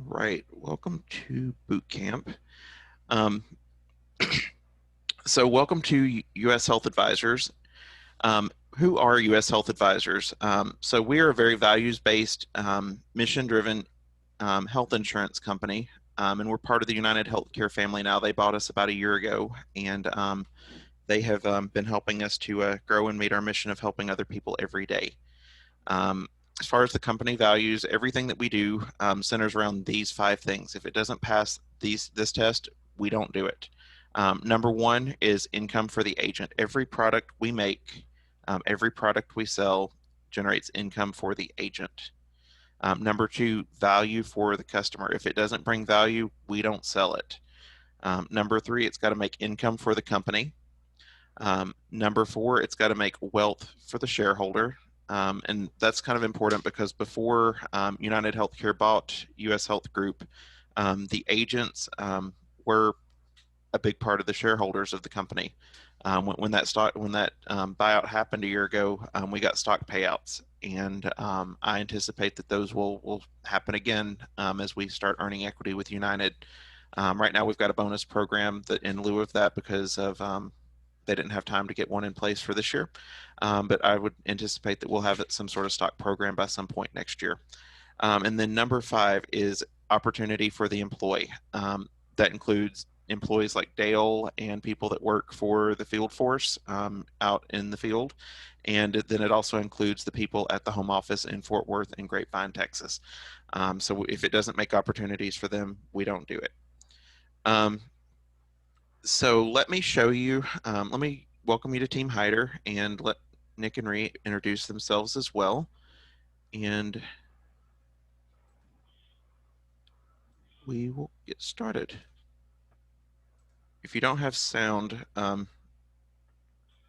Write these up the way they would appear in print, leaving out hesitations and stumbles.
right, welcome to boot camp. Um, so welcome to U.S. Health Advisors. Who are U.S. Health Advisors? So we are a very values-based, mission-driven health insurance company, and we're part of the United Healthcare family now. They bought us about a year ago, and they have been helping us to grow and meet our mission of helping other people every day. Um, as far as the company values, everything that we do centers around these five things. If it doesn't pass this test, we don't do it. Number one is income for the agent. Every product we make, every product we sell generates income for the agent. Number two, value for the customer. If it doesn't bring value, we don't sell it. Number three, it's got to make income for the company. Number four, it's got to make wealth for the shareholder. And that's kind of important because before United Healthcare bought US Health Group, the agents were a big part of the shareholders of the company. When that buyout happened a year ago, we got stock payouts, and I anticipate that those will happen again as we start earning equity with United. Right now, we've got a bonus program that in lieu of that because of they didn't have time to get one in place for this year. But I would anticipate that we'll have some sort of stock program by some point next year. And then number five is opportunity for the employee. That includes employees like Dale and people that work for the field force out in the field. And then it also includes the people at the home office in Fort Worth and Grapevine, Texas. So if it doesn't make opportunities for them, we don't do it. So let me show you, let me welcome you to Team Hyder and let Nick and Ree introduce themselves as well. And we will get started. If you don't have sound,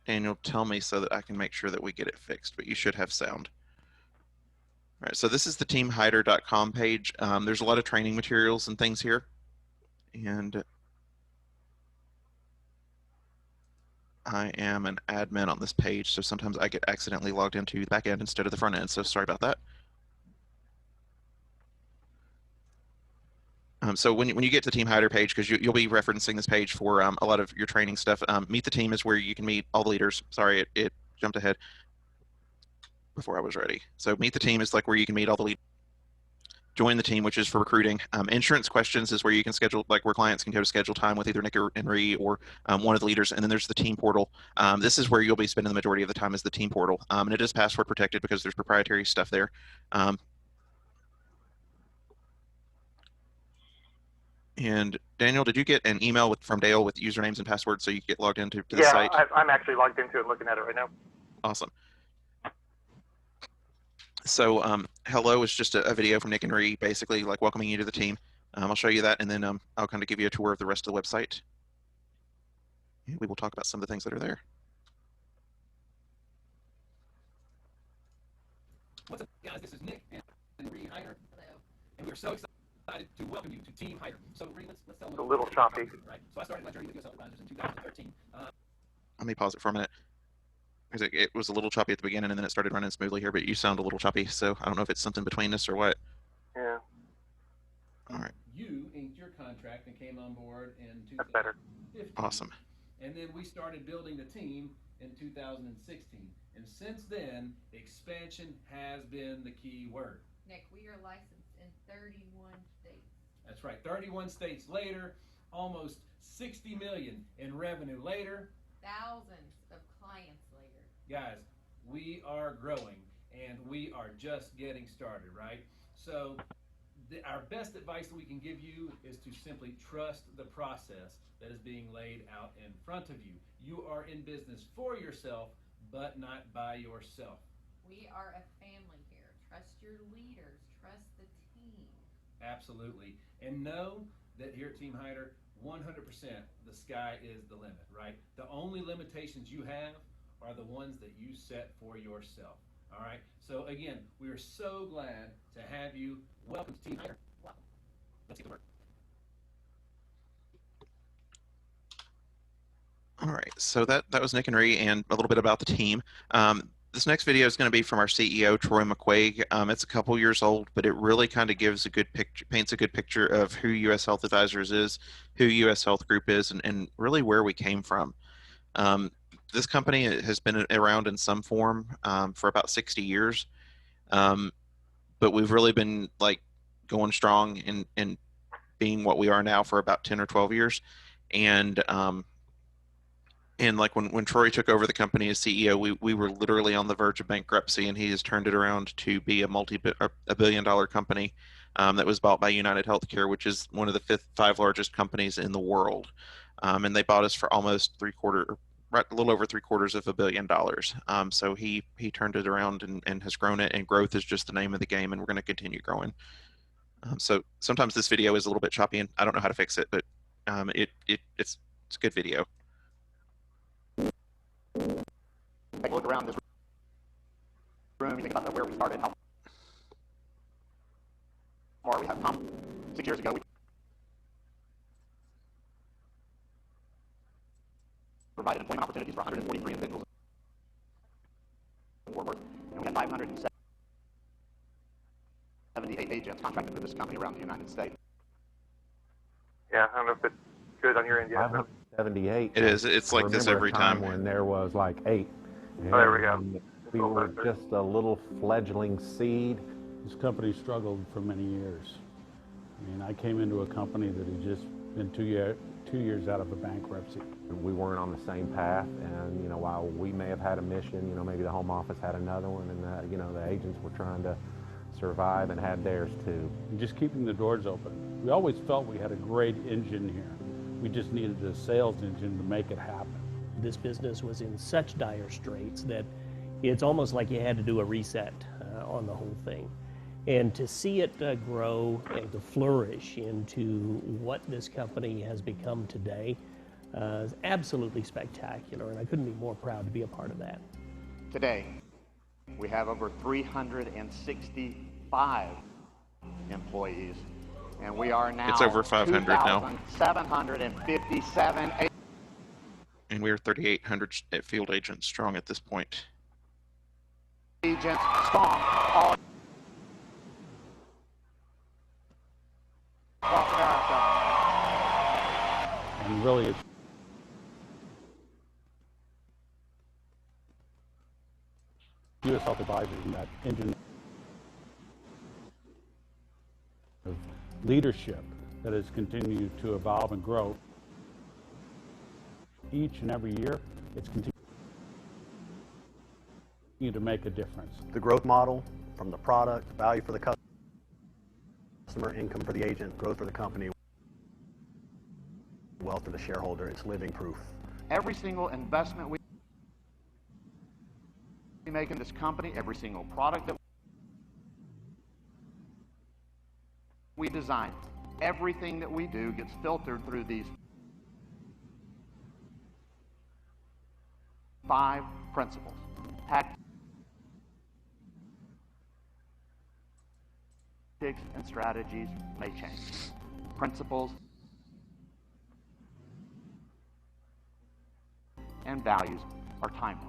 Daniel, tell me so that I can make sure that we get it fixed, but you should have sound. All right, so this is the teamhyder.com page. There's a lot of training materials and things here. And I am an admin on this page, so sometimes I get accidentally logged into the back end instead of the front end, so sorry about that. So when you get to the Team Hyder page, because you'll be referencing this page for a lot of your training stuff, Meet the Team is where you can meet all the leaders. Sorry, it jumped ahead before I was ready. So Meet the Team is like where you can meet all the leaders. Join the Team, which is for recruiting. Insurance questions is where you can schedule, like where clients can go to schedule time with either Nick or Henry or one of the leaders. And then there's the Team Portal. This is where you'll be spending the majority of the time is the Team Portal. And it is password protected because there's proprietary stuff there. And Daniel, did you get an email from Dale with usernames and passwords so you could get logged into the site? Yeah, I'm actually logged into it and looking at it right now. Awesome. So hello is just a video from Nick and Ree, basically like welcoming you to the team. I'll show you that, and then I'll kind of give you a tour of the rest of the website. And we will talk about some of the things that are there. What's up, guys? This is Nick and Ree Hyder. Hello. And we're so excited to welcome you to Team Hyder. So, Ree, let's tell them a little choppy. Right? So, I started my journey with US Health Advisors in 2013. Let me pause it for a minute. It was a little choppy at the beginning, and then it started running smoothly here, but you sound a little choppy, so I don't know if it's something between us or what. Yeah. All right. You inked your contract and came on board in 2015. That's better. Awesome. And then we started building the team in 2016. And since then, expansion has been the key word. Nick, we are licensed in 31 states. That's right. 31 states later, almost 60 million in revenue later. Thousands of clients later. Guys, we are growing and we are just getting started, right? So our best advice that we can give you is to simply trust the process that is being laid out in front of you. You are in business for yourself, but not by yourself. We are a family here. Trust your leaders. Trust the team. Absolutely. And know that here at Team Hyder, 100% the sky is the limit, right? The only limitations you have are the ones that you set for yourself. All right. So again, we are so glad to have you. Welcome to Team Hyder. Welcome. Let's get to work. All right. So that was Nick and Ree and a little bit about the team. This next video is going to be from our CEO, Troy McQuaig. It's a couple years old, but it really kind of gives a good picture, paints a good picture of who U.S. Health Advisors is, who U.S. Health Group is, and really where we came from. This company has been around in some form for about 60 years, but we've really been like going strong and being what we are now for about 10 or 12 years. And like when Troy took over the company as CEO, we were literally on the verge of bankruptcy, and he has turned it around to be a billion-dollar company that was bought by United Healthcare, which is one of the five largest companies in the world. And they bought us for almost a little over $750 million. So he turned it around and has grown it, and growth is just the name of the game, and we're going to continue growing. So sometimes this video is a little bit choppy, and I don't know how to fix it, but it's a good video. Take a look around this room, you think about where we started, how far we have come. 6 years ago, we provided employment opportunities for 143 individuals in Fort Worth, and we had 578 agents contracted for this company around the United States. Yeah, I don't know if it's good on your end yet. No. 78. It is. It's like this every time. When there was like 8. Oh, there we go. We were just a little fledgling seed. This company struggled for many years. I mean, I came into a company that had just been 2 years out of a bankruptcy. We weren't on the same path, and you know, while we may have had a mission, you know, maybe the home office had another one, and you know, the agents were trying to survive and had theirs too. And just keeping the doors open. We always felt we had a great engine here. We just needed a sales engine to make it happen. This business was in such dire straits that it's almost like you had to do a reset on the whole thing. And to see it grow and to flourish into what this company has become today is absolutely spectacular, and I couldn't be more proud to be a part of that. Today, we have over 365 employees, and we are now It's over 500 now. 757 And we're 3,800 field agents strong at this point. agents strong all across America. And really, it's U.S. Health Advisors and that engine of leadership that has continued to evolve and grow. Each and every year, it's continued to make a difference. The growth model, from the product, value for the customer, income for the agent, growth for the company, wealth for the shareholder, it's living proof. Every single investment we make in this company, every single product that we design, everything that we do gets filtered through these 5 principles. Tactics and strategies may change. Principles and values are timeless.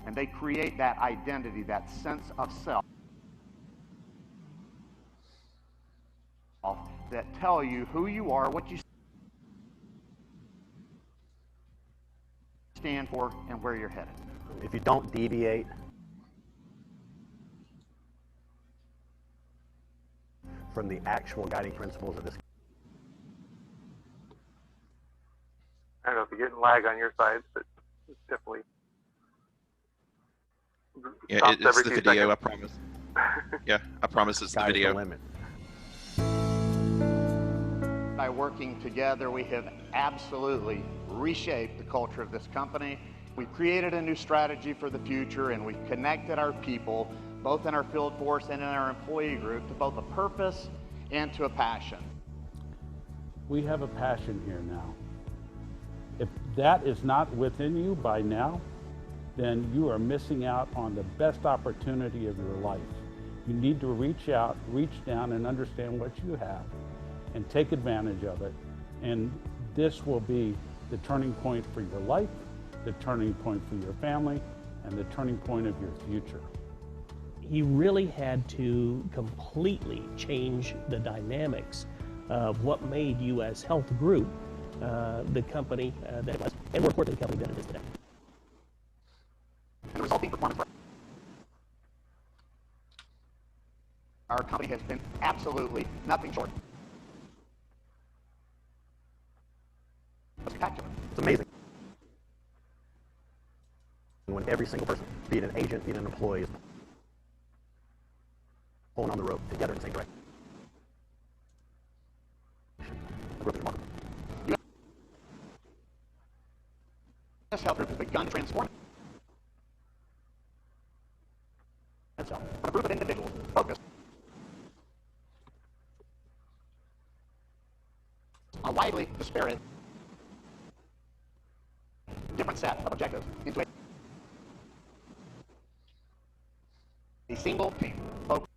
And they create that identity, that sense of self that tell you who you are, what you stand for, and where you're headed. If you don't deviate from the actual guiding principles of this, I don't know if you're getting lag on your side, but it's definitely Yeah, stops it's every the few video, I seconds. promise. Yeah, I promise it's the sky's the video. limit. By working together, we have absolutely reshaped the culture of this company. We've created a new strategy for the future, and we've connected our people, both in our field force and in our employee group, to both a purpose and to a passion. We have a passion here now. If that is not within you by now, then you are missing out on the best opportunity of your life. You need to reach out, reach down, and understand what you have and take advantage of it. And this will be the turning point for your life, the turning point for your family, and the turning point of your future. He really had to completely change the dynamics of what made U.S. Health Group the company that it was, and more importantly, the company that it is today. And the resulting performance for our company has been absolutely nothing short. Spectacular. It's amazing. When every single person, be it an agent, be it an employee, is pulling on the rope together in the same direction. Really remarkable. U.S. Health Group has begun transforming itself from a group of individuals focused on a widely disparate, different set of objectives into a single team focused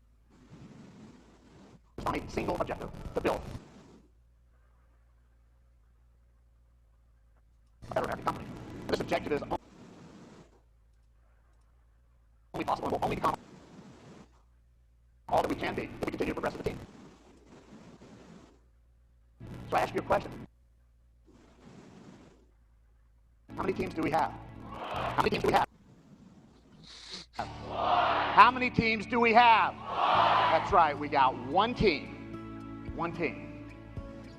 on a single objective to build a better American company. This objective is only possible and will only become all that we can be if we continue to progress as a team. So I ask you a question. How many teams do we have? How many teams do we have? How many teams do we have? That's right, we got one team. One team.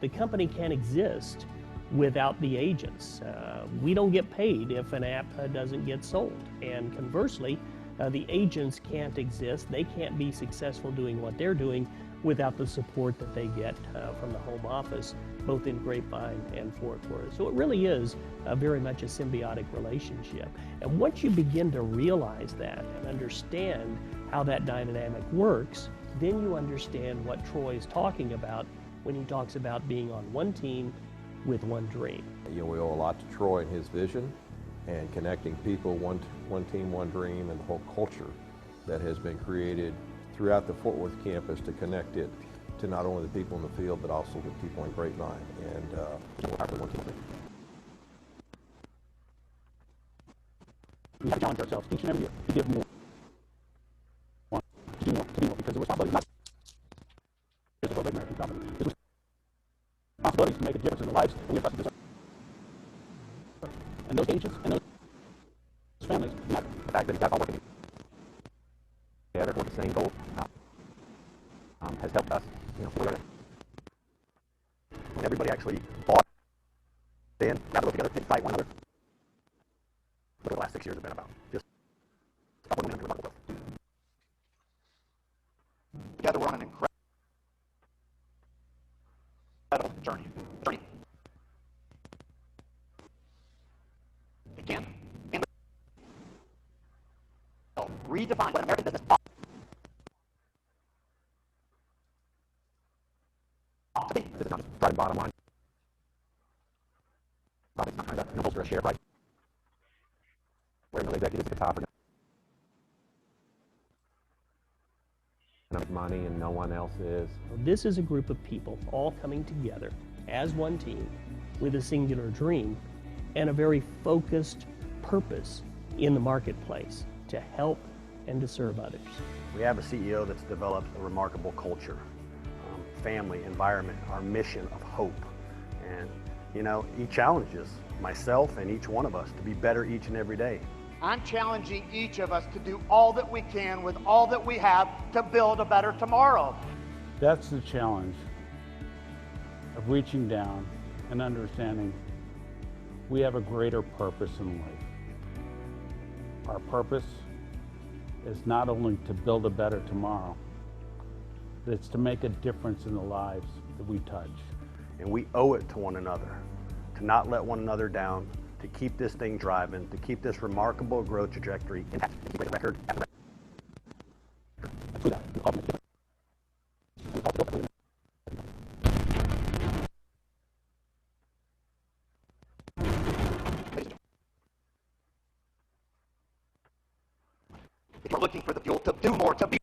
The company can't exist without the agents. We don't get paid if an app doesn't get sold. And conversely, the agents can't exist. They can't be successful doing what they're doing without the support that they get from the home office, both in Grapevine and Fort Worth. So it really is very much a symbiotic relationship. And once you begin to realize that and understand how that dynamic works, then you understand what Troy's talking about when he talks about being on one team with one dream. You know, we owe a lot to Troy and his vision and connecting people, one team, one dream, and the whole culture that has been created throughout the Fort Worth campus to connect it to not only the people in the field, but also the people in Grapevine. And one team. We have to challenge ourselves each and every year to give more, to do more, because the responsibility is not just to build an American company. The responsibility is to make a difference in the lives that we have trusted to serve. And those agents and those families, not the fact that you guys all working together for the same goal, has helped us, when everybody actually bought in, got to work together, fight one another. What the last 6 years have been about. Just upward momentum, remarkable growth. Together we're on an incredible journey. Again, and redefine what American business ought to be. This is not just driving bottom line. It's not trying to bolster a share price. Where no executives at the top are make money and no one else is. This is a group of people all coming together as one team with a singular dream and a very focused purpose in the marketplace to help and to serve others. We have a CEO that's developed a remarkable culture, family, environment, our mission of hope. And, he challenges myself and each one of us to be better each and every day. I'm challenging each of us to do all that we can with all that we have to build a better tomorrow. That's the challenge of reaching down and understanding we have a greater purpose in life. Our purpose is not only to build a better tomorrow, but it's to make a difference in the lives that we touch. And we owe it to one another to not let one another down, to keep this thing driving, to keep this remarkable growth trajectory intact, to keep it record after record. If you're looking for the fuel to do more, to be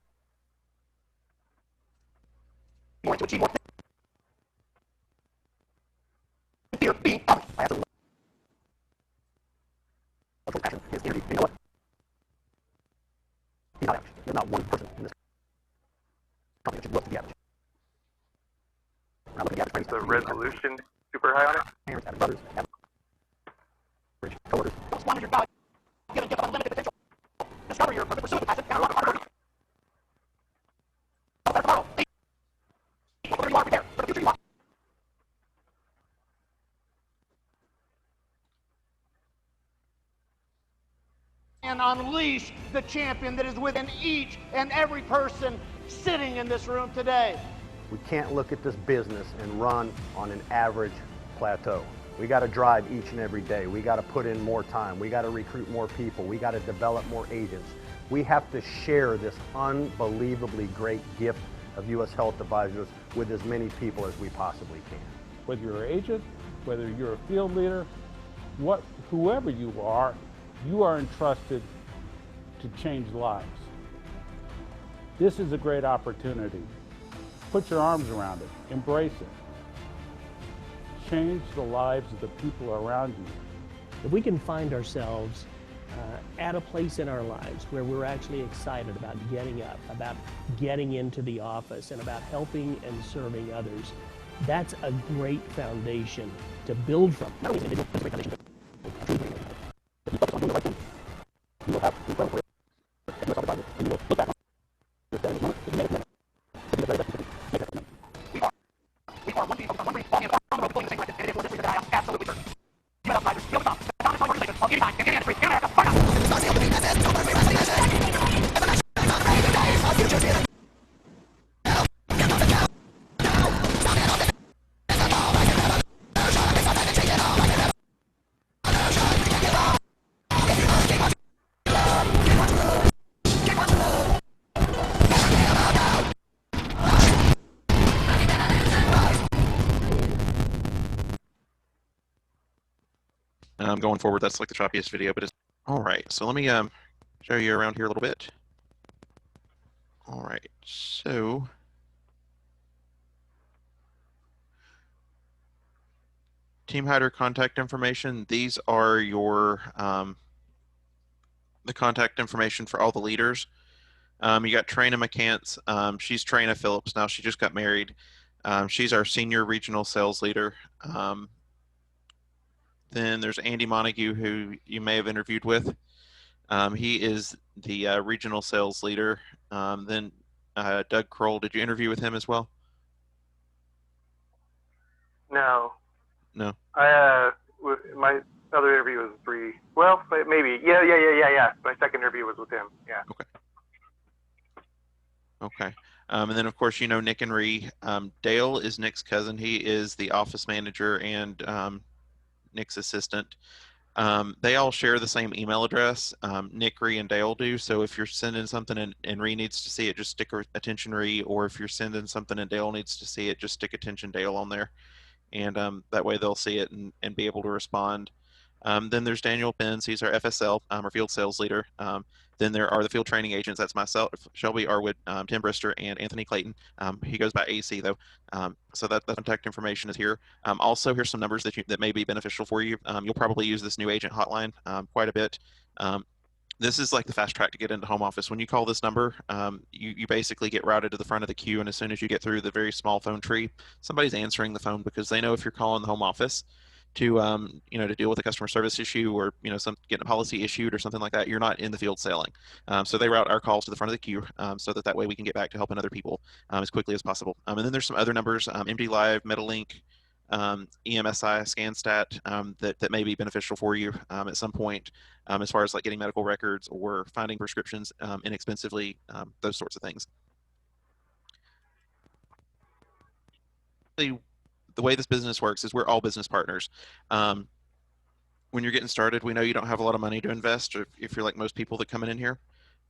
more, to achieve more things, fear being absolutely not one person in this company that should look to the average. We're not looking at the average. Is the resolution super high on it? Parents, average brothers, average coworkers. Just wanted your value. Give a gift of unlimited potential. Discover your purpose, pursue the passion, and unlock the better tomorrow. Whatever you are, prepare for the future you want. And unleash the champion that is within each and every person sitting in this room today. We can't look at this business and run on an average plateau. We got to drive each and every day. We got to put in more time. We got to recruit more people. We got to develop more agents. We have to share this unbelievably great gift of U.S. Health Advisors with as many people as we possibly can. Whether you're an agent, whether you're a field leader, whoever you are entrusted to change lives. This is a great opportunity. Put your arms around it, embrace it. Change the lives of the people around you. If we can find ourselves at a place in our lives where we're actually excited about getting up, about getting into the office, and about helping and serving others, that's a great foundation to build from. Not only is it a great foundation, if you focus on doing the right thing, you will have incredible career at U.S. Health Advisors, and you will look back on your steps moment if you made it to the very best you could make that commitment. We are one team focused on one dream, all hands on the road, pulling the same direction, and it is for this reason that I am absolutely certain. U.S. Health Advisors, you'll be found. The founders of organizations of any time, in any industry, in America, or not. Going forward, that's like the choppiest video, but it's all right. So let me show you around here a little bit. All right, so Team Hider contact information. These are your the contact information for all the leaders. You got Trina McCants. She's Trina Phillips now. She just got married. She's our senior regional sales leader. Then there's Andy Montague, who you may have interviewed with. He is the regional sales leader. Then Doug Kroll, did you interview with him as well? No. No. My other interview was maybe. Yeah. My second interview was with him. Yeah. Okay. And then, of course, you know Nick and Ree. Dale is Nick's cousin. He is the office manager and Nick's assistant. They all share the same email address. Nick, Ree, and Dale do. So if you're sending something and Ree needs to see it, just stick attention Ree. Or if you're sending something and Dale needs to see it, just stick attention Dale on there. And that way they'll see it and be able to respond. Then there's Daniel Benz. He's our FSL, our field sales leader. Then there are the field training agents. That's myself, Shelby Arwood, Tim Brister, and Anthony Clayton. He goes by AC though. So that the contact information is here. Also, here's some numbers that may be beneficial for you. You'll probably use this new agent hotline quite a bit. This is like the fast track to get into home office. When you call this number, you basically get routed to the front of the queue, and as soon as you get through the very small phone tree, somebody's answering the phone because they know if you're calling the home office to to deal with a customer service issue or getting a policy issued or something like that, you're not in the field selling. So they route our calls to the front of the queue so that way we can get back to helping other people as quickly as possible. And then there's some other numbers, MD Live, Metalink, EMSI, ScanStat, that may be beneficial for you at some point as far as like getting medical records or finding prescriptions inexpensively, those sorts of things. The way this business works is we're all business partners. When you're getting started, we know you don't have a lot of money to invest, or if you're like most people that come in here.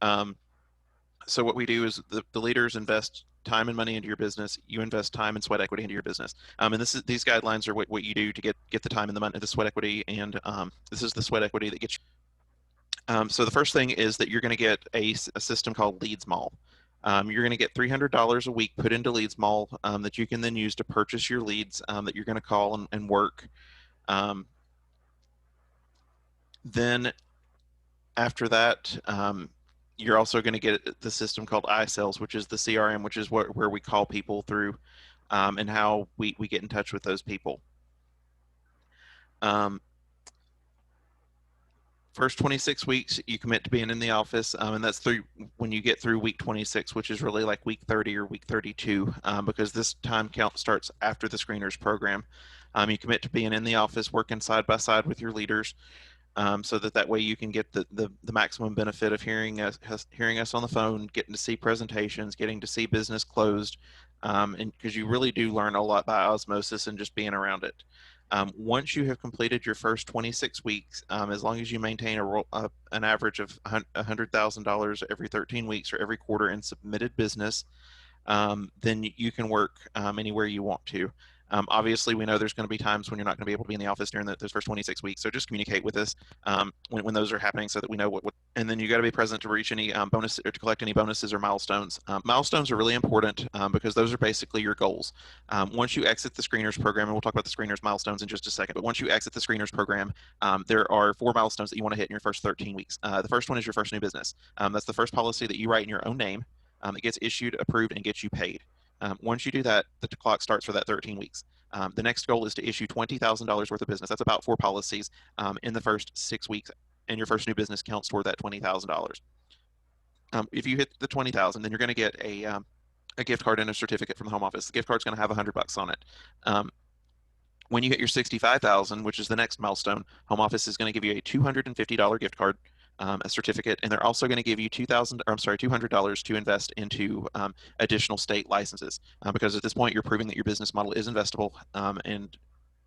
So what we do is the leaders invest time and money into your business. You invest time and sweat equity into your business. And these guidelines are what you do to get the time and the money, the sweat equity, and this is the sweat equity that gets you. So the first thing is that you're going to get a system called LeadsMall. You're going to get $300 a week put into LeadsMall that you can then use to purchase your leads that you're going to call and work. Then after that, you're also going to get the system called iSales, which is the CRM, which is where we call people through, and how we get in touch with those people. First 26 weeks, you commit to being in the office, and that's through when you get through week 26, which is really like week 30 or week 32, because this time count starts after the screeners program. You commit to being in the office, working side by side with your leaders, so that way you can get the maximum benefit of hearing us on the phone, getting to see presentations, getting to see business closed, and because you really do learn a lot by osmosis and just being around it. Once you have completed your first 26 weeks, as long as you maintain an average of $100,000 every 13 weeks or every quarter in submitted business, then you can work anywhere you want to. Obviously, we know there's going to be times when you're not going to be able to be in the office during those first 26 weeks. So just communicate with us when those are happening, so that we know what. And then you got to be present to reach any bonus or to collect any bonuses or milestones. Milestones are really important because those are basically your goals. Once you exit the screeners program, and we'll talk about the screeners milestones in just a second. But once you exit the screeners program, there are 4 milestones that you want to hit in your first 13 weeks. The first one is your first new business. That's the first policy that you write in your own name. That gets issued, approved, and gets you paid. Once you do that, the clock starts for that 13 weeks. The next goal is to issue $20,000 worth of business. That's about 4 policies in the first 6 weeks, and your first new business counts toward that $20,000. If you hit the $20,000, then you're going to get a gift card and a certificate from the home office. The gift card's going to have $100 on it. When you hit your $65,000, which is the next milestone, home office is going to give you a $250 gift card, a certificate, and they're also going to give you $200 to invest into additional state licenses, because at this point you're proving that your business model is investable,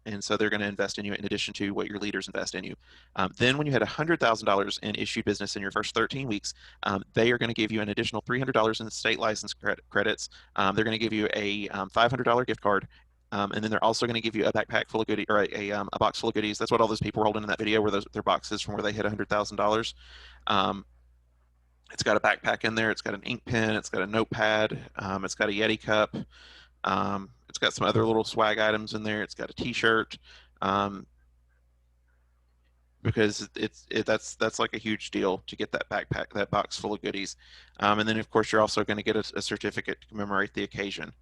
and so they're going to invest in you in addition to what your leaders invest in you. Then when you had $100,000 in issued business in your first 13 weeks, they are going to give you an additional $300 in state license credits. They're going to give you a $500 gift card. And then they're also going to give you a backpack full of goodies, or a box full of goodies. That's what all those people were holding in that video, were their boxes from where they hit $100,000. It's got a backpack in there. It's got an ink pen. It's got a notepad. It's got a Yeti cup. It's got some other little swag items in there. It's got a T-shirt. Because that's like a huge deal to get that backpack, that box full of goodies. And then of course you're also going to get a certificate to commemorate the occasion.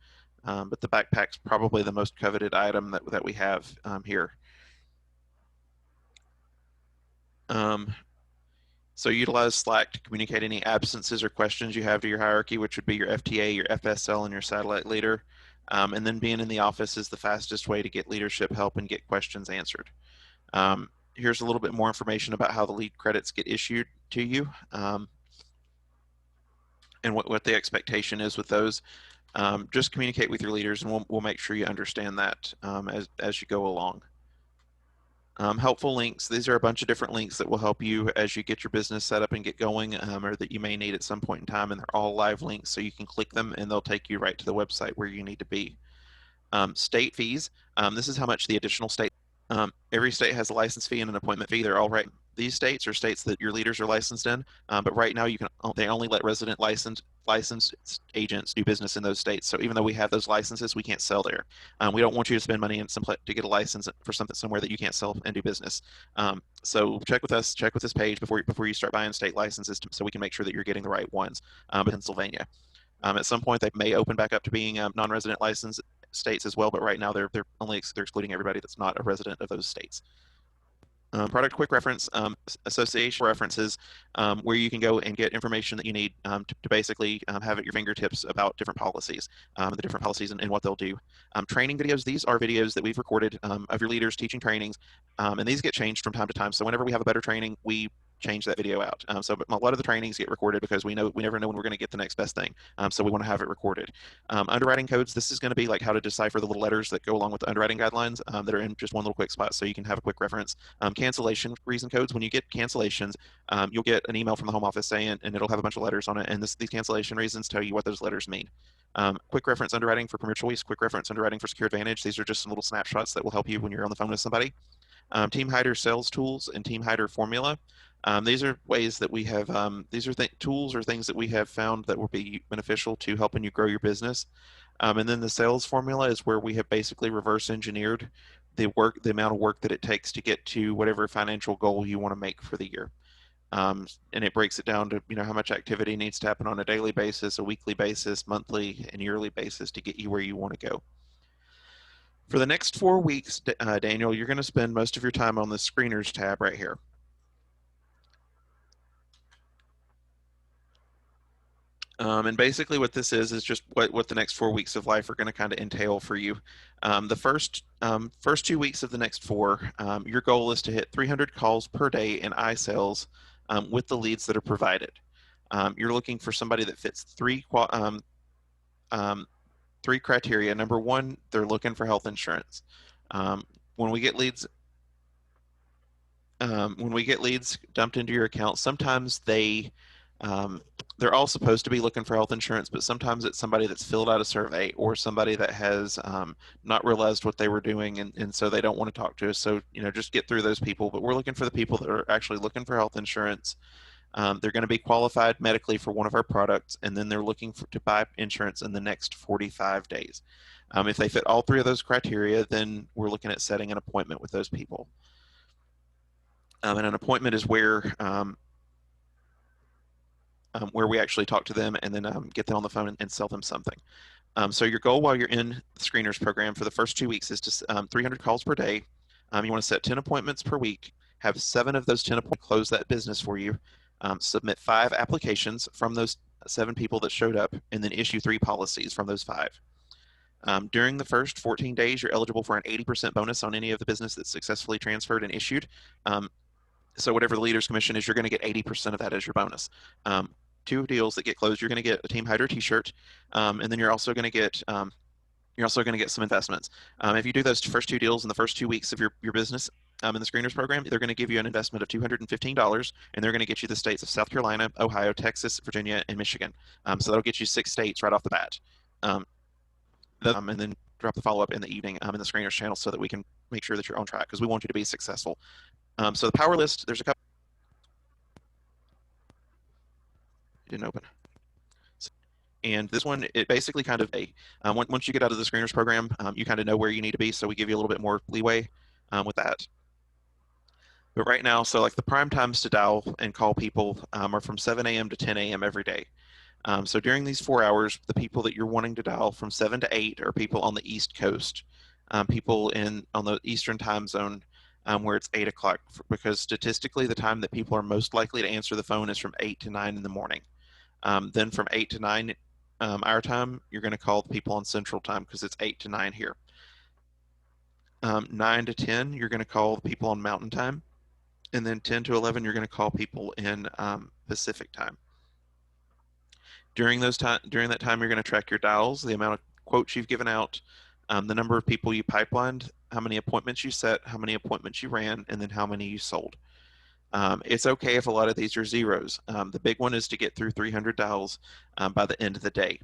But the backpack's probably the most coveted item that we have here. So utilize Slack to communicate any absences or questions you have to your hierarchy, which would be your FTA, your FSL, and your satellite leader. And then being in the office is the fastest way to get leadership help and get questions answered. Here's a little bit more information about how the lead credits get issued to you, and what the expectation is with those. Just communicate with your leaders, and we'll make sure you understand that as you go along. Helpful links. These are a bunch of different links that will help you as you get your business set up and get going, or that you may need at some point in time, and they're all live links, so you can click them and they'll take you right to the website where you need to be. State fees. This is how much the additional state. Every state has a license fee and an appointment fee. They're all right. These states are states that your leaders are licensed in, but right now they only let resident licensed agents do business in those states. So even though we have those licenses, we can't sell there. We don't want you to spend money in to get a license for something somewhere that you can't sell and do business. So check with us, check with this page before you start buying state licenses, so we can make sure that you're getting the right ones. Pennsylvania. At some point, they may open back up to being non-resident licensed states as well, but right now they're excluding everybody that's not a resident of those states. Product quick reference, association references, where you can go and get information that you need to basically have at your fingertips about different policies, the different policies and what they'll do. Training videos, these are videos that we've recorded of your leaders teaching trainings, and these get changed from time to time. So whenever we have a better training, we change that video out. So a lot of the trainings get recorded because we never know when we're going to get the next best thing. So we want to have it recorded. Underwriting codes, this is going to be like how to decipher the little letters that go along with the underwriting guidelines that are in just one little quick spot, so you can have a quick reference. Cancellation reason codes, when you get cancellations, you'll get an email from the home office saying, and it'll have a bunch of letters on it, and these cancellation reasons tell you what those letters mean. Quick reference underwriting for Premier Choice, quick reference underwriting for Secure Advantage. These are just some little snapshots that will help you when you're on the phone with somebody. Team Hider sales tools and Team Hider formula. These are ways that we have, these are tools or things that we have found that will be beneficial to helping you grow your business. And then the sales formula is where we have basically reverse engineered the amount of work that it takes to get to whatever financial goal you want to make for the year. And it breaks it down to, how much activity needs to happen on a daily basis, a weekly basis, monthly, and yearly basis to get you where you want to go. For the next 4 weeks, Daniel, you're going to spend most of your time on the screeners tab right here. And basically what this is just what the next 4 weeks of life are going to kind of entail for you. The first 2 weeks of the next 4, your goal is to hit 300 calls per day in iSales with the leads that are provided. You're looking for somebody that fits 3 criteria. Number 1, they're looking for health insurance. When we get leads dumped into your account, sometimes they're all supposed to be looking for health insurance, but sometimes it's somebody that's filled out a survey or somebody that has not realized what they were doing, and so they don't want to talk to us. So, just get through those people. But we're looking for the people that are actually looking for health insurance. They're going to be qualified medically for one of our products, and then they're looking to buy insurance in the next 45 days. If they fit all 3 of those criteria, then we're looking at setting an appointment with those people. And an appointment is where we actually talk to them and then get them on the phone and sell them something. So your goal while you're in the screeners program for the first 2 weeks is to 300 calls per day. You want to set 10 appointments per week, have 7 of those 10 appointments close that business for you, submit 5 applications from those 7 people that showed up, and then issue 3 policies from those 5. During the first 14 days, you're eligible for an 80% bonus on any of the business that's successfully transferred and issued. So whatever the leader's commission is, you're going to get 80% of that as your bonus. 2 deals that get closed, you're going to get a Team Hyder t-shirt, and then you're also going to get some investments. If you do those first 2 deals in the first 2 weeks of your business in the screeners program, they're going to give you an investment of $215, and they're going to get you the states of South Carolina, Ohio, Texas, Virginia, and Michigan. So that'll get you 6 states right off the bat. And then drop the follow-up in the evening in the screeners channel so that we can make sure that you're on track, because we want you to be successful. So the power list, there's a couple. Didn't open. And this one, it basically kind of once you get out of the screeners program, you kind of know where you need to be, so we give you a little bit more leeway with that. But right now, so like the prime times to dial and call people are from 7 a.m. to 10 a.m. every day. So during these 4 hours, the people that you're wanting to dial from 7 to 8 are people on the East Coast, people on the Eastern time zone, where it's 8 o'clock, because statistically the time that people are most likely to answer the phone is from 8 to 9 in the morning. Then from 8 to 9 our time, you're going to call the people on Central Time because it's 8 to 9 here. 9 to 10, you're going to call the people on Mountain Time. And then 10 to 11, you're going to call people in Pacific Time. During that time, you're going to track your dials, the amount of quotes you've given out, the number of people you pipelined, how many appointments you set, how many appointments you ran, and then how many you sold. It's okay if a lot of these are zeros. The big one is to get through 300 dials by the end of the day.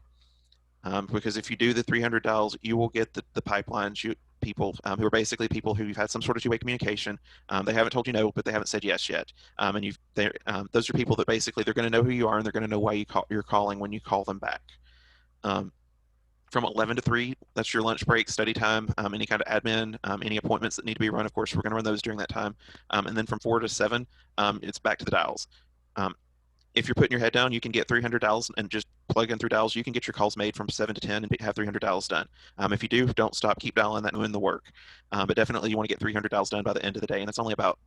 Because if you do the 300 dials, you will get the pipelines, people who are basically people who you've had some sort of 2-way communication. They haven't told you no, but they haven't said yes yet. And those are people that basically they're going to know who you are, and they're going to know why you're calling when you call them back. From 11 to 3, that's your lunch break, study time, any kind of admin, any appointments that need to be run. Of course, we're going to run those during that time. And then from 4 to 7, it's back to the dials. If you're putting your head down, you can get 300 dials and just plug in through dials. You can get your calls made from 7 to 10 and have 300 dials done. If you do, don't stop. Keep dialing that and doing the work. But definitely you want to get 300 dials done by the end of the day. And that's only about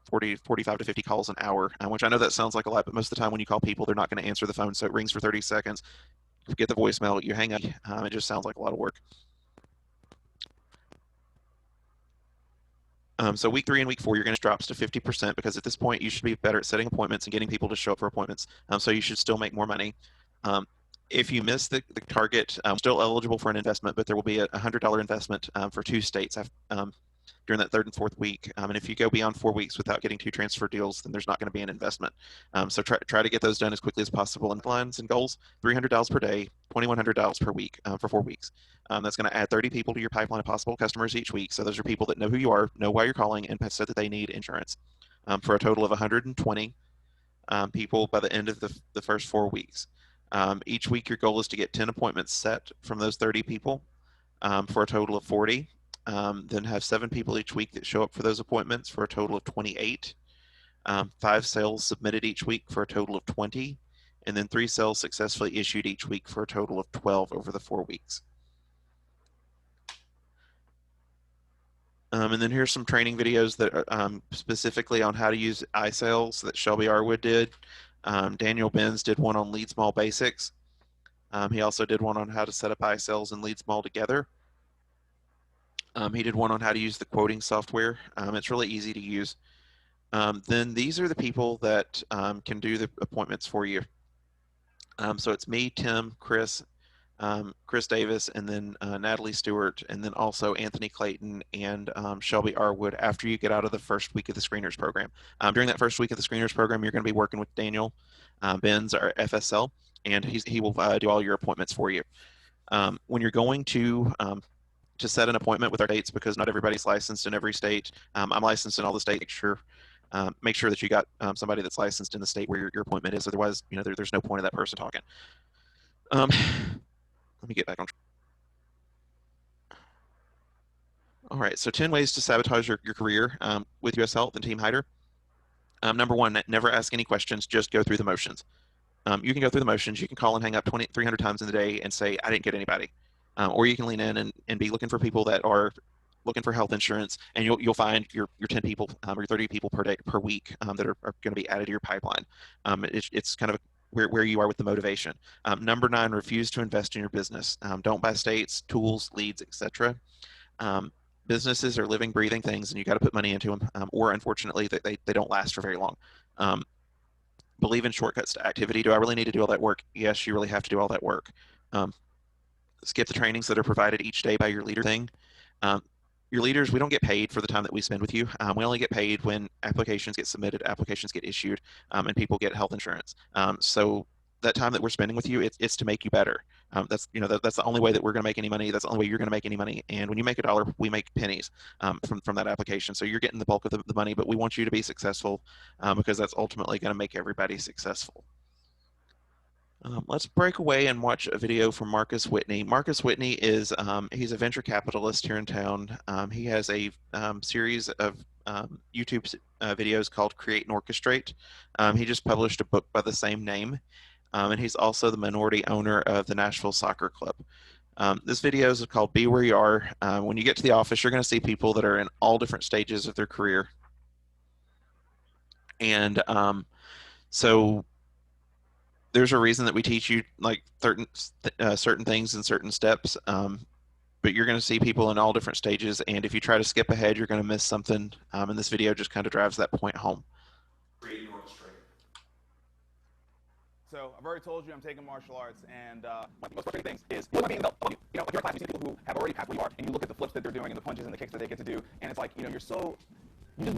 45 to 50 calls an hour, which I know that sounds like a lot, but most of the time when you call people, they're not going to answer the phone. So it rings for 30 seconds. You get the voicemail, you hang up. It just sounds like a lot of work. So week 3 and week 4, you're going to drops to 50% because at this point you should be better at setting appointments and getting people to show up for appointments. So you should still make more money. If you miss the target, still eligible for an investment, but there will be a $100 investment for 2 states during that 3rd and 4th week. And if you go beyond 4 weeks without getting 2 transfer deals, then there's not going to be an investment. So try to get those done as quickly as possible. And lines and goals, $300 per day, $2,100 per week for 4 weeks. That's going to add 30 people to your pipeline of possible customers each week. So those are people that know who you are, know why you're calling, and have said that they need insurance. For a total of 120 people by the end of the first 4 weeks. Each week, your goal is to get 10 appointments set from those 30 people for a total of 40. Then have 7 people each week that show up for those appointments for a total of 28. 5 sales submitted each week for a total of 20, and then 3 sales successfully issued each week for a total of 12 over the 4 weeks. And then here's some training videos that are specifically on how to use iSales that Shelby Arwood did. Daniel Benz did one on LeadsMall basics. He also did one on how to set up iSales and LeadsMall together. He did one on how to use the quoting software. It's really easy to use. Then these are the people that can do the appointments for you. So it's me, Tim, Chris Davis, and then Natalie Stewart, and then also Anthony Clayton and Shelby Arwood after you get out of the first week of the screeners program. During that first week of the screeners program, you're going to be working with Daniel Benz, our FSL, and he will do all your appointments for you. When you're going to set an appointment with our dates, because not everybody's licensed in every state. I'm licensed in all the states. Make sure that you got somebody that's licensed in the state where your appointment is. Otherwise, there's no point of that person talking. Let me get back on track. All right, so 10 ways to sabotage your career with US Health and Team Hyder. Number 1, never ask any questions, just go through the motions. You can go through the motions. You can call and hang up 300 times in the day and say, I didn't get anybody. Or you can lean in and be looking for people that are looking for health insurance, and you'll find your 10 people or your 30 people per week that are going to be added to your pipeline. It's kind of where you are with the motivation. Number 9, refuse to invest in your business. Don't buy states, tools, leads, etc. Businesses are living, breathing things, and you got to put money into them, or unfortunately, they don't last for very long. Believe in shortcuts to activity. Do I really need to do all that work? Yes, you really have to do all that work. Skip the trainings that are provided each day by your leader thing. Your leaders, we don't get paid for the time that we spend with you. We only get paid when applications get submitted, applications get issued, and people get health insurance. So that time that we're spending with you, it's to make you better. That's the only way that we're going to make any money. That's the only way you're going to make any money. And when you make $1, we make pennies from that application. So you're getting the bulk of the money, but we want you to be successful because that's ultimately going to make everybody successful. Let's break away and watch a video from Marcus Whitney. Marcus Whitney is he's a venture capitalist here in town. He has a series of YouTube videos called Create and Orchestrate. He just published a book by the same name, and he's also the minority owner of the Nashville Soccer Club. This video is called Be Where You Are. When you get to the office, you're going to see people that are in all different stages of their career. And so there's a reason that we teach you like certain things in certain steps, but you're going to see people in all different stages, and if you try to skip ahead, you're going to miss something, and this video just kind of drives that point home. Create and orchestrate. So I've already told you I'm taking martial arts, and one of the most frustrating things is you being like you're in class, you see people who have already passed where you are, and you look at the flips that they're doing and the punches and the kicks that they get to do, and it's like, you just want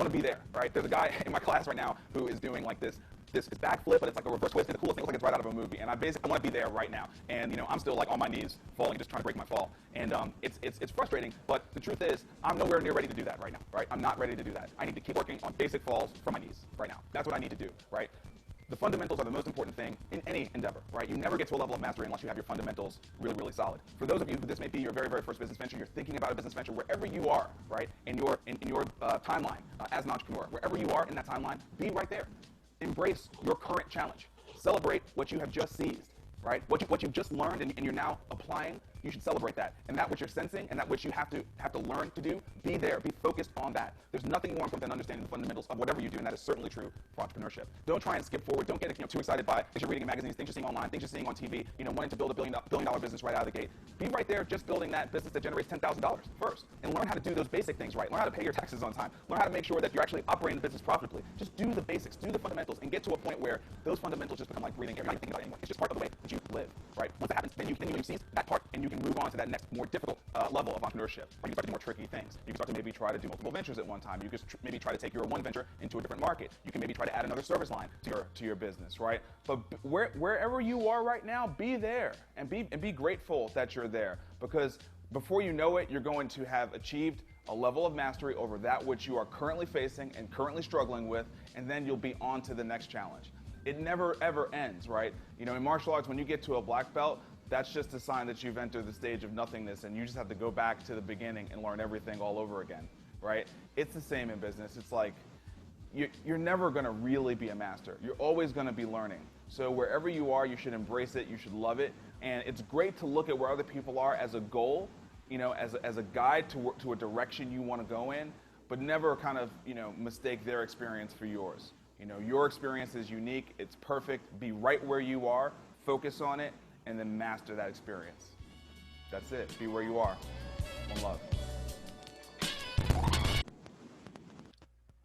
to be there, right? There's a guy in my class right now who is doing like this backflip, but it's like a reverse twist, and the coolest thing looks like it's right out of a movie. And I want to be there right now. And I'm still like on my knees, falling, just trying to break my fall. And it's frustrating, but the truth is, I'm nowhere near ready to do that right now, right? I'm not ready to do that. I need to keep working on basic falls from my knees right now. That's what I need to do, right? The fundamentals are the most important thing in any endeavor, right? You never get to a level of mastery unless you have your fundamentals really, really solid. For those of you who this may be your very, very first business venture, you're thinking about a business venture, wherever you are, right, in your timeline as an entrepreneur, wherever you are in that timeline, be right there. Embrace your current challenge. Celebrate what you have just seized, right? What you've just learned and you're now applying, you should celebrate that. And that which you're sensing and that which you have to learn to do, be there, be focused on that. There's nothing more important than understanding the fundamentals of whatever you do, and that is certainly true for entrepreneurship. Don't try and skip forward. Don't get too excited by things you're reading in magazines, things you're seeing online, things you're seeing on TV, wanting to build a billion dollar business right out of the gate. Be right there just building that business that generates $10,000 first, and learn how to do those basic things right. Learn how to pay your taxes on time. Learn how to make sure that you're actually operating the business profitably. Just do the basics, do the fundamentals, and get to a point where those fundamentals just become like breathing air. You're not even thinking about it anymore. It's just part of the way that you live, right? Once that happens, then you seize that part, and you can move on to that next more difficult level of entrepreneurship. You can start to do more tricky things. You can start to maybe try to do multiple ventures at one time. You can maybe try to take your one venture into a different market. You can maybe try to add another service line to your business, right? But wherever you are right now, be there and be grateful that you're there, because before you know it, you're going to have achieved a level of mastery over that which you are currently facing and currently struggling with, and then you'll be on to the next challenge. It never ever ends, right? In martial arts, when you get to a black belt, that's just a sign that you've entered the stage of nothingness, and you just have to go back to the beginning and learn everything all over again, right? It's the same in business. It's like you're never going to really be a master. You're always going to be learning. So wherever you are, you should embrace it. You should love it. And it's great to look at where other people are as a goal, as a guide to a direction you want to go in, but never kind of, mistake their experience for yours. Your experience is unique. It's perfect. Be right where you are. Focus on it, and then master that experience. That's it. Be where you are. One love.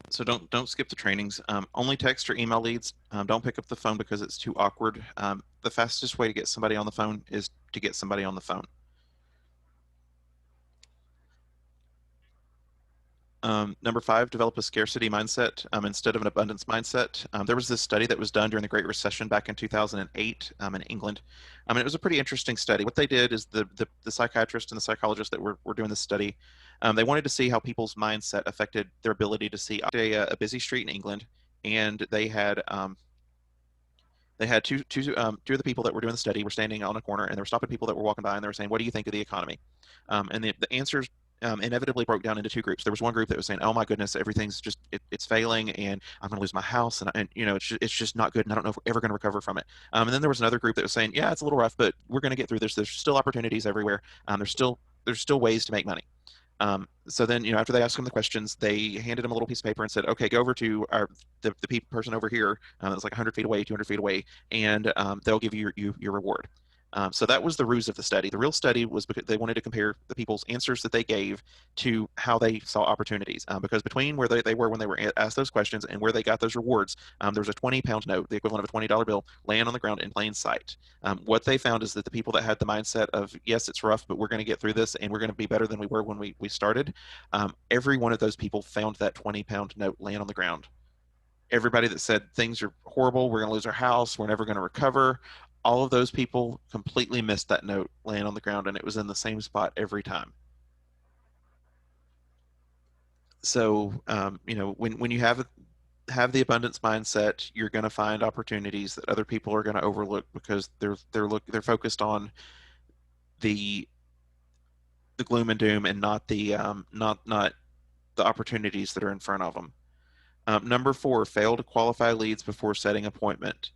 So don't skip the trainings. Only text or email leads. Don't pick up the phone because it's too awkward. The fastest way to get somebody on the phone is to get somebody on the phone. Number 5, develop a scarcity mindset instead of an abundance mindset. There was this study that was done during the Great Recession back in 2008 in England. It was a pretty interesting study. What they did is the psychiatrist and the psychologist that were doing this study, they wanted to see how people's mindset affected their ability to see a busy street in England, and they had two of the people that were doing the study were standing on a corner, and they were stopping people that were walking by, and they were saying, "What do you think of the economy?" And the answers inevitably broke down into 2 groups. There was one group that was saying, "Oh my goodness, everything's just it's failing, and I'm going to lose my house, and it's just not good, and I don't know if we're ever going to recover from it." And then there was another group that was saying, "Yeah, it's a little rough, but we're going to get through this. There's still opportunities everywhere. There's still ways to make money." So then, after they asked them the questions, they handed them a little piece of paper and said, "Okay, go over to the person over here that's like 100 feet away, 200 feet away, and they'll give you your reward." So that was the ruse of the study. The real study was because they wanted to compare the people's answers that they gave to how they saw opportunities. Because between where they were when they were asked those questions and where they got those rewards, there was a 20-pound note, the equivalent of a $20 bill, laying on the ground in plain sight. What they found is that the people that had the mindset of, yes, it's rough, but we're going to get through this, and we're going to be better than we were when we started, every one of those people found that 20-pound note laying on the ground. Everybody that said things are horrible, we're going to lose our house, we're never going to recover, all of those people completely missed that note laying on the ground, and it was in the same spot every time. So, when you have the abundance mindset, you're going to find opportunities that other people are going to overlook because they're focused on the gloom and doom and not the opportunities that are in front of them. Number 4, fail to qualify leads before setting appointment.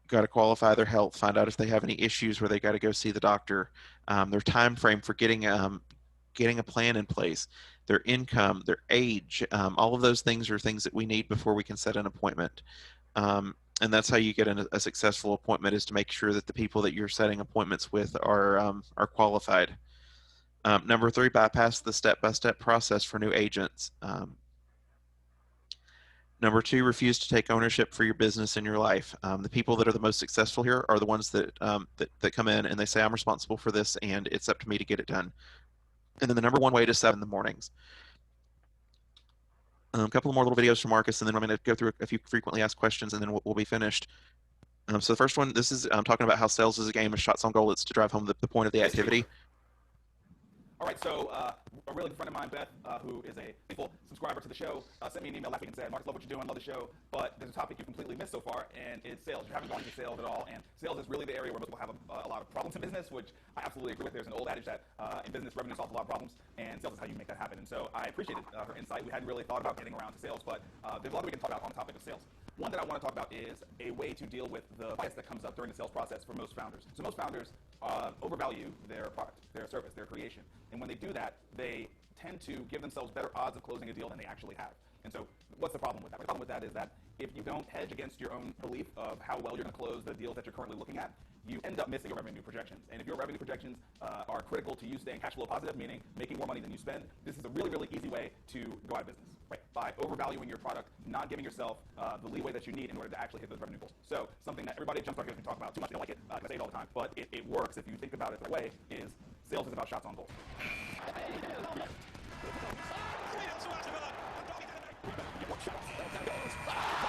Got to qualify their health, find out if they have any issues where they got to go see the doctor, their time frame for getting a plan in place, their income, their age, all of those things are things that we need before we can set an appointment. And that's how you get a successful appointment, is to make sure that the people that you're setting appointments with are qualified. Number 3, bypass the step-by-step process for new agents. Number 2, refuse to take ownership for your business and your life. The people that are the most successful here are the ones that come in and they say, "I'm responsible for this, and it's up to me to get it done." And then the number 1 way to set in the mornings. A couple more little videos from Marcus, and then I'm going to go through a few frequently asked questions, and then we'll be finished. So the first one, this is talking about how sales is a game of shots on goal. It's to drive home the point of the activity. All right, so a really good friend of mine, Beth, who is a faithful subscriber to the show, sent me an email last week and said, "Marcus, love what you're doing, love the show, but there's a topic you completely missed so far, and it's sales. You haven't gone into sales at all, and sales is really the area where most people have a lot of problems in business," which I absolutely agree with. There's an old adage that in business, revenue solves a lot of problems, and sales is how you make that happen. And so I appreciated her insight. We hadn't really thought about getting around to sales, but there's a lot we can talk about on the topic of sales. One that I want to talk about is a way to deal with the bias that comes up during the sales process for most founders. So most founders overvalue their product, their service, their creation. And when they do that, they tend to give themselves better odds of closing a deal than they actually have. And so what's the problem with that? The problem with that is that if you don't hedge against your own belief of how well you're going to close the deals that you're currently looking at, you end up missing your revenue projections. And if your revenue projections are critical to you staying cash flow positive, meaning making more money than you spend, this is a really, really easy way to go out of business, right? By overvaluing your product, not giving yourself the leeway that you need in order to actually hit those revenue goals. So something that everybody at Jumpstart can talk about too much, they don't like it, I say it all the time, but it works if you think about it the way, is sales is about shots on goal.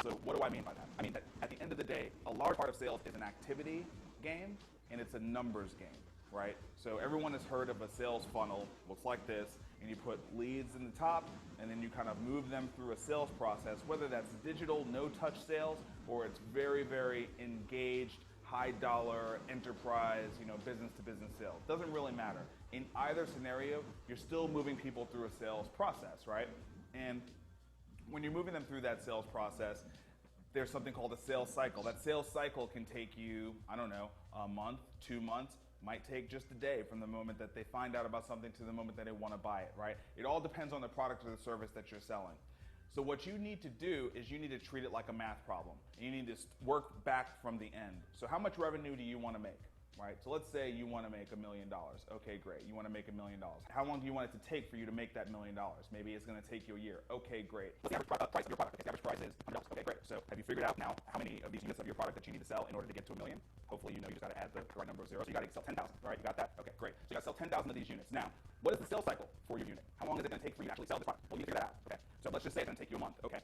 So what do I mean by that? I mean that at the end of the day, a large part of sales is an activity game, and it's a numbers game, right? So everyone has heard of a sales funnel, looks like this, and you put leads in the top, and then you kind of move them through a sales process, whether that's digital, no-touch sales, or it's very, very engaged, high-dollar enterprise, business-to-business sales. Doesn't really matter. In either scenario, you're still moving people through a sales process, right? And when you're moving them through that sales process, there's something called a sales cycle. That sales cycle can take you, I don't know, a month, 2 months, might take just a day from the moment that they find out about something to the moment that they want to buy it, right? It all depends on the product or the service that you're selling. So what you need to do is you need to treat it like a math problem. And you need to work back from the end. So how much revenue do you want to make? Right? So let's say you want to make $1 million. Okay, great. You want to make $1 million. How long do you want it to take for you to make that $1 million? Maybe it's going to take you a year. Okay, great. What's the average price of your product? Okay, the average price is $100. Okay, great. So have you figured out now how many of these units of your product that you need to sell in order to get to $1 million? Hopefully you know you just got to add the right number of zeros. So you got to sell 10,000, right? You got that? Okay, great. So you got to sell 10,000 of these units. Now, what is the sales cycle for your unit? How long is it going to take for you to actually sell this product? Well, you figure that out. Okay. So let's just say it's going to take you a month. Okay.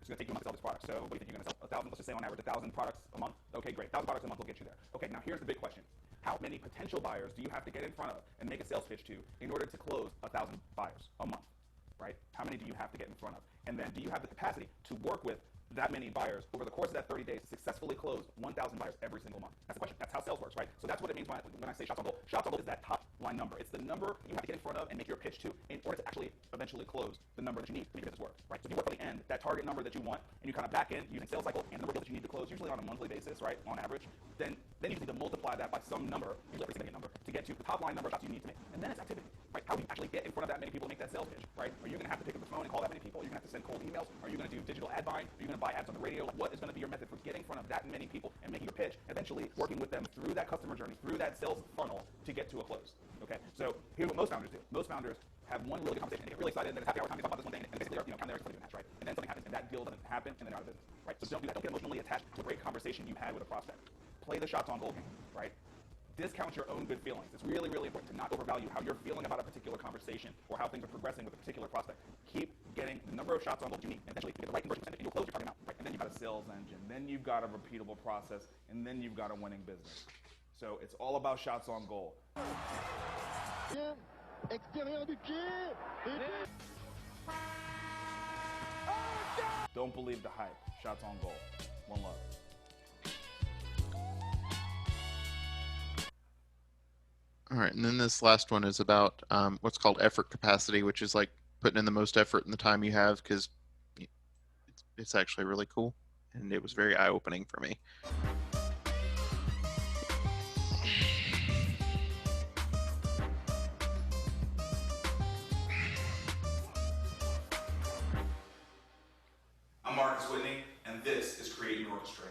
It's going to take you a month to sell this product. So what do you think you're going to sell? 1,000. Let's just say on average 1,000 products a month. Okay, great. 1,000 products a month will get you there. Okay, now here's the big question. How many potential buyers do you have to get in front of and make a sales pitch to in order to close 1,000 buyers a month, right? How many do you have to get in front of? And then do you have the capacity to work with that many buyers over the course of that 30 days to successfully close 1,000 buyers every single month? That's the question. That's how sales works, right? So that's what it means when I say shots on goal. Shots on goal is that top line number. It's the number you have to get in front of and make your pitch to in order to actually eventually close the number that you need to make your business work, right? So if you work from the end, that target number that you want, and you kind of back in using sales cycle and the number that you need to close, usually on a monthly basis, right, on average, then you just need to multiply that by some number, usually a significant number, to get to the top line number of shots you need to make. And then it's activity, right? How do you actually get in front of that many people and make that sales pitch, right? Are you going to have to pick up the phone and call that many people? Are you going to have to send cold emails? Are you going to do digital ad buying? Are you going to buy ads on the radio? Like, what is going to be your method for getting in front of that many people and making your pitch, eventually working with them through that customer journey, through that sales funnel to get to a close? Okay, so here's what most founders do. Most founders have one really good conversation, and they get really excited, and then it's happy hour time, they talk about this one thing, and basically, kind of there doing that, right? And then something happens, and that deal doesn't happen, and then they're out of business, right? So don't do that. Don't get emotionally attached to a great conversation you had with a prospect. Play the shots on goal game, right? Discount your own good feelings. It's really, really important to not overvalue how you're feeling about a particular conversation or how things are progressing with a particular prospect. Keep getting the number of shots on goal you need, and eventually you get the right conversion percentage, and you'll close your target amount, right? And then you've got a sales engine, then you've got a repeatable process, and then you've got a winning business. So it's all about shots on goal. Don't believe the hype. Shots on goal. One love. All right, and then this last one is about what's called effort capacity, which is like putting in the most effort in the time you have, because it's actually really cool, and it was very eye-opening for me. I'm Marcus Whitney, and this is Create and Orchestrate.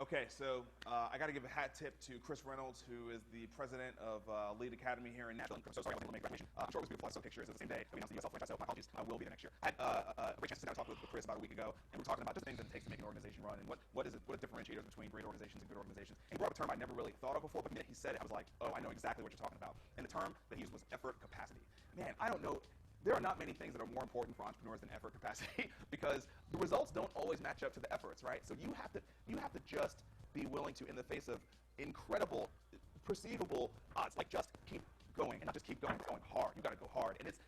Okay, so I got to give a hat tip to Chris Reynolds, who is the president of Lead Academy here in Nashville. I'm so sorry I wasn't able to make a recognition. I'm sure it was beautiful. I saw pictures. It was the same day that we announced the USL franchise, so my apologies. I will be there next year. I had a great chance to sit down and talk with Chris about a week ago, and we're talking about just things that it takes to make an organization run, and what are differentiators between great organizations and good organizations. And he brought up a term I never really thought of before, but the minute he said it, I was like, oh, I know exactly what you're talking about. And the term that he used was effort capacity. Man, I don't know. There are not many things that are more important for entrepreneurs than effort capacity because the results don't always match up to the efforts, right? So you have to just be willing to, in the face of incredible, perceivable odds, like just keep going, and not just keep going hard. You got to go hard, and it's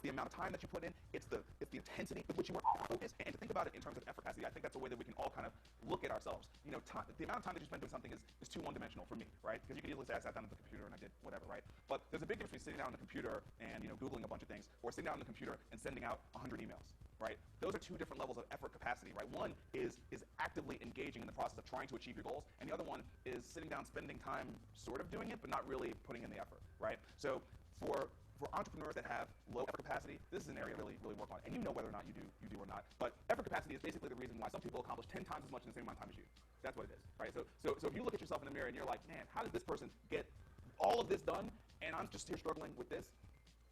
the amount of time that you put in, it's the intensity with which you work, focus, and to think about it in terms of effort capacity. I think that's a way that we can all kind of look at ourselves. You know, the amount of time that you spend doing something is too one-dimensional for me, right? Because you can easily say I sat down at the computer and I did whatever, right? But there's a big difference between sitting down on the computer and Googling a bunch of things, or sitting down on the computer and sending out 100 emails. Right? Those are two different levels of effort capacity, right? One is actively engaging in the process of trying to achieve your goals, and the other one is sitting down, spending time sort of doing it, but not really putting in the effort, right? So for entrepreneurs that have low effort capacity, this is an area to really work on, and you know whether or not you do or not. But effort capacity is basically the reason why some people accomplish 10 times as much in the same amount of time as you. That's what it is, right? So if you look at yourself in the mirror and you're like, man, how did this person get all of this done, and I'm just here struggling with this?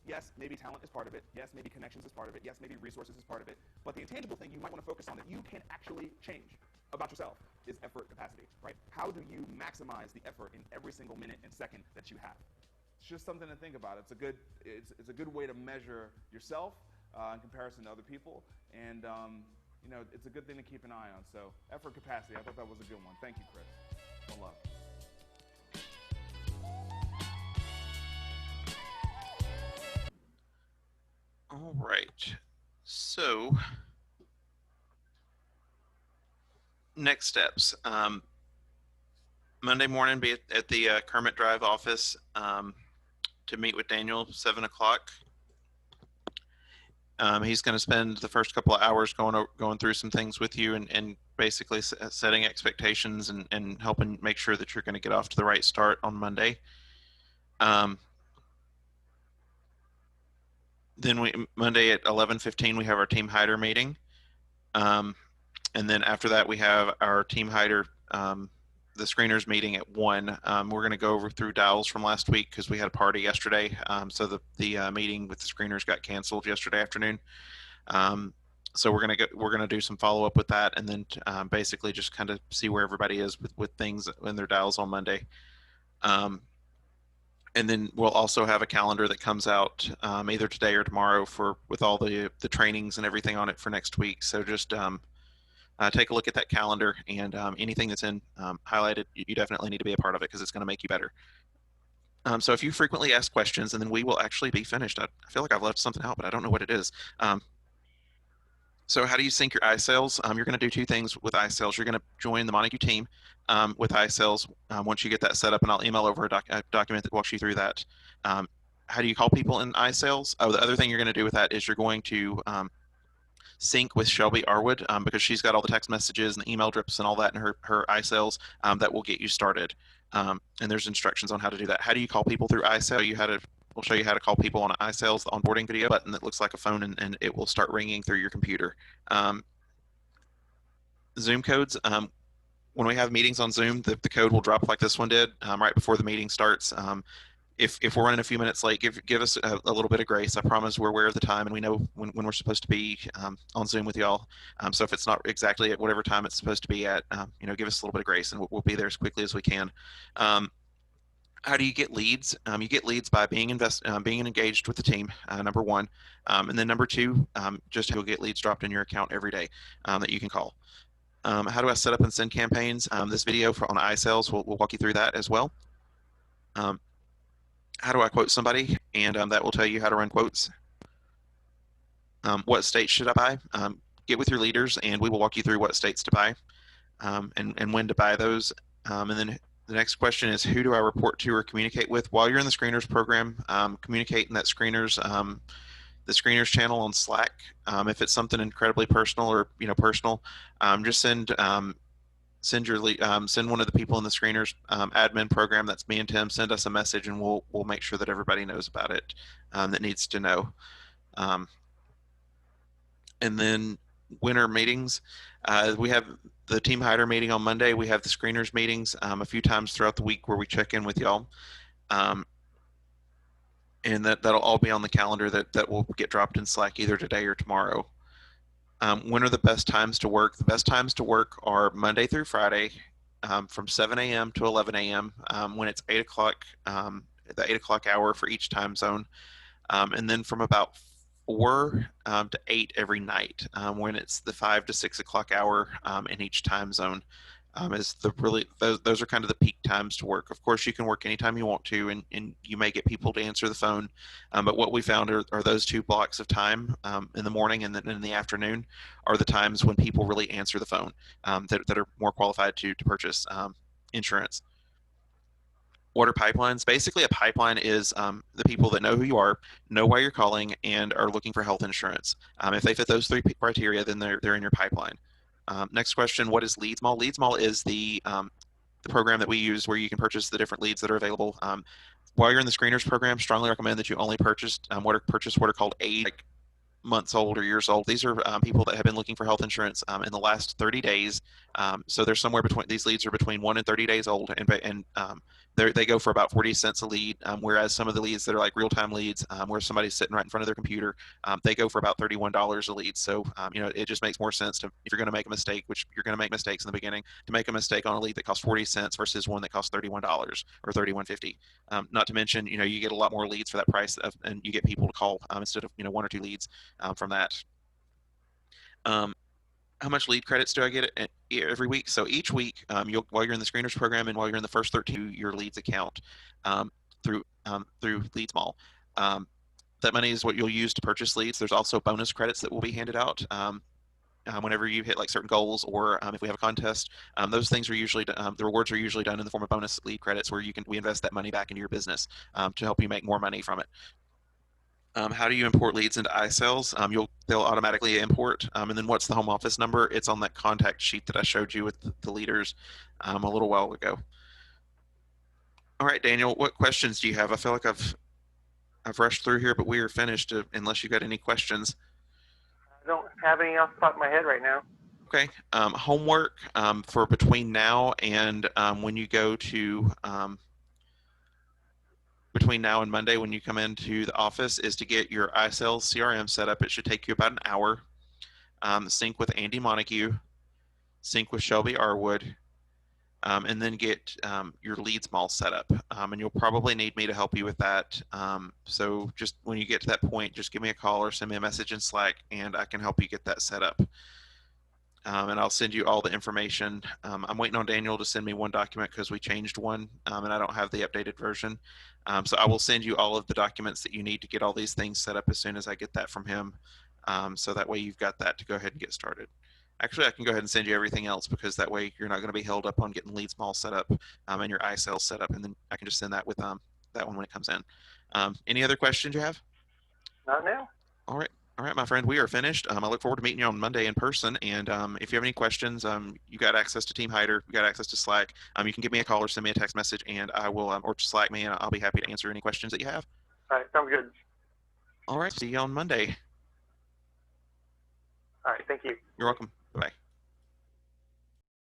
Yes, maybe talent is part of it. Yes, maybe connections is part of it. Yes, maybe resources is part of it. But the intangible thing you might want to focus on that you can actually change about yourself is effort capacity, right? How do you maximize the effort in every single minute and second that you have? It's just something to think about. It's a good way to measure yourself in comparison to other people, and it's a good thing to keep an eye on. So effort capacity, I thought that was a good one. Thank you, Chris. One love. All right, so next steps. Monday morning, be at the Kermit Drive office to meet with Daniel, 7 o'clock. He's going to spend the first couple of hours going through some things with you and basically setting expectations and helping make sure that you're going to get off to the right start on Monday. Then Monday at 11:15 we have our Team Hider meeting, and then after that we have our Team Hider the screeners meeting at 1. We're going to go over through dials from last week because we had a party yesterday, so the meeting with the screeners got canceled yesterday afternoon. So we're gonna do some follow up with that, and then basically just kind of see where everybody is with things in their dials on Monday. And then we'll also have a calendar that comes out either today or tomorrow with all the trainings and everything on it for next week. So just take a look at that calendar, and anything that's in highlighted, you definitely need to be a part of it because it's going to make you better. So if you frequently ask questions, and then we will actually be finished. I feel like I've left something out, but I don't know what it is. So how do you sync your iSales? You're going to do 2 things with iSales. You're going to join the Montague team with iSales once you get that set up, and I'll email over a document that walks you through that. How do you call people in iSales? Oh, the other thing you're going to do with that is you're going to sync with Shelby Arwood because she's got all the text messages and the email drips and all that in her iSales that will get you started. And there's instructions on how to do that. How do you call people through iSales? We'll show you how to call people on iSales, the onboarding video button that looks like a phone, and it will start ringing through your computer. Zoom codes. When we have meetings on Zoom, the code will drop like this one did right before the meeting starts. If we're running a few minutes late, give us a little bit of grace. I promise we're aware of the time, and we know when we're supposed to be on Zoom with y'all. So if it's not exactly at whatever time it's supposed to be at, give us a little bit of grace, and we'll be there as quickly as we can. How do you get leads? You get leads by being engaged with the team, number 1. And then number 2, just you'll get leads dropped in your account every day that you can call. How do I set up and send campaigns? This video on iSales will walk you through that as well. How do I quote somebody? And that will tell you how to run quotes. What states should I buy? Get with your leaders, and we will walk you through what states to buy and when to buy those. And then the next question is, who do I report to or communicate with? While you're in the screeners program, communicate in that the screeners channel on Slack. If it's something incredibly personal or personal, just send one of the people in the screeners admin program, that's me and Tim, send us a message, and we'll make sure that everybody knows about it that needs to know. And then winter meetings. We have the Team Hider meeting on Monday. We have the screeners meetings a few times throughout the week where we check in with y'all. And that'll all be on the calendar that will get dropped in Slack either today or tomorrow. When are the best times to work? The best times to work are Monday through Friday from 7 a.m. to 11 a.m. When it's 8 o'clock, the 8 o'clock hour for each time zone. And then from about 4 to 8 every night when it's the 5 to 6 o'clock hour in each time zone. Is those are kind of the peak times to work. Of course, you can work anytime you want to, and you may get people to answer the phone. But what we found are those 2 blocks of time in the morning and then in the afternoon are the times when people really answer the phone that are more qualified to purchase insurance. Water pipelines. Basically, a pipeline is the people that know who you are, know why you're calling, and are looking for health insurance. If they fit those 3 criteria, then they're in your pipeline. Next question, what is LeadsMall? LeadsMall is the program that we use where you can purchase the different leads that are available. While you're in the screeners program, strongly recommend that you only purchase what are called age, like months old or years old. These are people that have been looking for health insurance in the last 30 days. So they're somewhere between, these leads are between 1 and 30 days old, and they go for about 40 cents a lead, whereas some of the leads that are like real-time leads, where somebody's sitting right in front of their computer, they go for about $31 a lead. So, it just makes more sense if you're going to make a mistake, which you're going to make mistakes in the beginning, to make a mistake on a lead that costs 40 cents versus one that costs $31 or $31.50. Not to mention, you get a lot more leads for that price, and you get people to call instead of 1 or 2 leads from that. How much lead credits do I get every week? So each week, while you're in the screeners program and while you're in the first 13, your leads account through LeadsMall. That money is what you'll use to purchase leads. There's also bonus credits that will be handed out whenever you hit like certain goals, or if we have a contest. Those things are usually the rewards are usually done in the form of bonus lead credits, where we invest that money back into your business to help you make more money from it. How do you import leads into iSales? They'll automatically import. And then what's the home office number? It's on that contact sheet that I showed you with the leaders a little while ago. All right, Daniel, what questions do you have? I feel like I've rushed through here, but we are finished unless you got any questions. I don't have any off the top of my head right now. Okay. Homework for between now and when you go to between now and Monday when you come into the office is to get your iSales CRM set up. It should take you about an hour. Sync with Andy Montague, sync with Shelby Arwood, and then get your leads mall set up. And you'll probably need me to help you with that. So just when you get to that point, just give me a call or send me a message in Slack and I can help you get that set up. And I'll send you all the information. I'm waiting on Daniel to send me one document because we changed one and I don't have the updated version. So I will send you all of the documents that you need to get all these things set up as soon as I get that from him. So that way you've got that to go ahead and get started. Actually, I can go ahead and send you everything else because that way you're not going to be held up on getting leads mall set up and your iSales set up. And then I can just send that with that one when it comes in. Any other questions you have? Not now. All right. All right, my friend, we are finished. I look forward to meeting you on Monday in person. And if you have any questions, you got access to Team Hyder, you got access to Slack. You can give me a call or send me a text message, and I will, or Slack me, and I'll be happy to answer any questions that you have. All right, sounds good. All right, see you on Monday. All right, thank you. You're welcome.